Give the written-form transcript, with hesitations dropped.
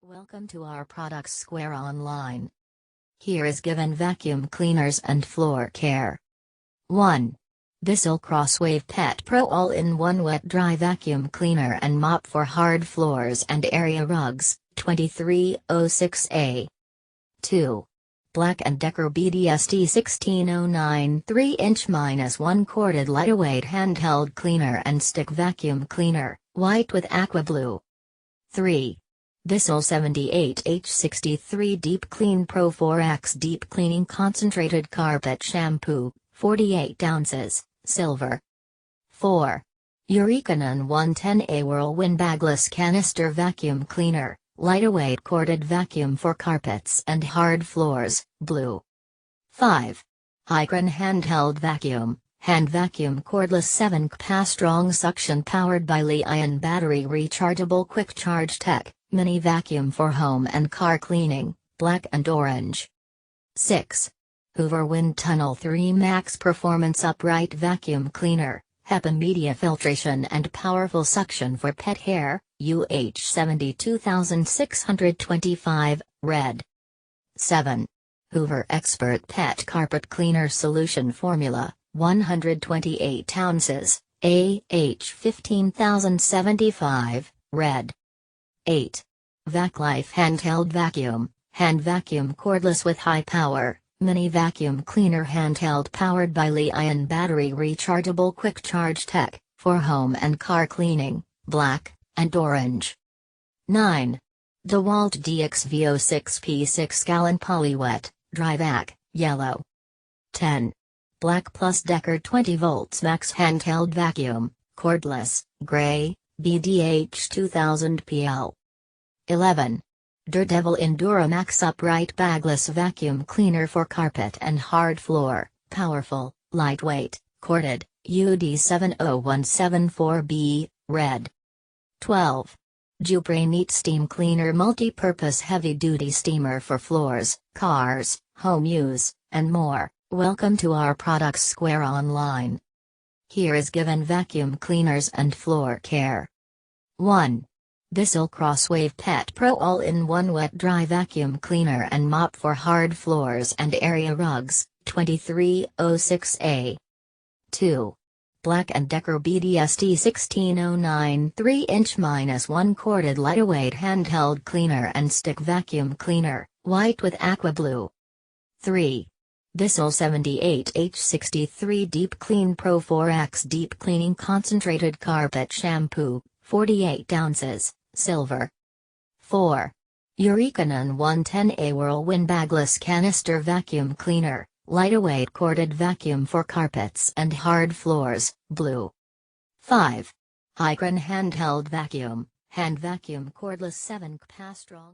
Welcome to our products square online. Here is given vacuum cleaners and floor care. 1. Bissell Crosswave Pet Pro All-in-One Wet Dry Vacuum Cleaner and Mop for Hard Floors and Area Rugs, 2306A. 2. Black & Decker BDST 1609 3-inch-1 corded lightweight handheld cleaner and stick vacuum cleaner, white with aqua blue. 3. Bissell 78H63 Deep Clean Pro 4X Deep Cleaning Concentrated Carpet Shampoo, 48 ounces, silver. 4. Eureka 110A Whirlwind Bagless Canister Vacuum Cleaner, lightweight corded vacuum for carpets and hard floors, blue. 5. Hikeren Handheld Vacuum, Hand Vacuum Cordless 7 Strong Suction Powered by Li-ion Battery Rechargeable Quick Charge Tech, Mini Vacuum for Home and Car Cleaning, black and orange. 6. Hoover WindTunnel 3 Max Performance Upright Vacuum Cleaner, HEPA Media Filtration and Powerful Suction for Pet Hair, UH 72625, red. 7. Hoover Expert Pet Carpet Cleaner Solution Formula, 128 ounces, AH 15075, red. 8. VacLife Handheld Vacuum, Hand Vacuum Cordless with High Power, Mini Vacuum Cleaner Handheld Powered by Li-ion Battery Rechargeable Quick Charge Tech, for Home and Car Cleaning, black and orange. 9. DeWalt DXVO6P 6-gallon Polywet, Dry Vac, yellow. 10. Black Plus Decker 20 volts Max Handheld Vacuum, Cordless, gray, BDH 2000 PL. 11. Daredevil Enduramax Upright Bagless Vacuum Cleaner for Carpet and Hard Floor, powerful, lightweight, corded, UD 70174B, red. 12. Jupre Neat Steam Cleaner Multi-Purpose Heavy-Duty Steamer for Floors, Cars, Home Use, and more. Welcome to our products square online. Here is given vacuum cleaners and floor care. 1. Bissell Crosswave Pet Pro All-in-One Wet Dry Vacuum Cleaner and Mop for Hard Floors and Area Rugs, 2306A. 2. Black & Decker BDST 1609 3-inch-1 corded lightweight handheld cleaner and stick vacuum cleaner, white with aqua blue. 3. Bissell 78H63 Deep Clean Pro 4X Deep Cleaning Concentrated Carpet Shampoo, 48 ounces, silver. 4. Eureka 110A Whirlwind Bagless Canister Vacuum Cleaner, lightweight corded vacuum for carpets and hard floors, blue. 5. Hikeren Handheld Vacuum, Hand Vacuum Cordless 7 strong.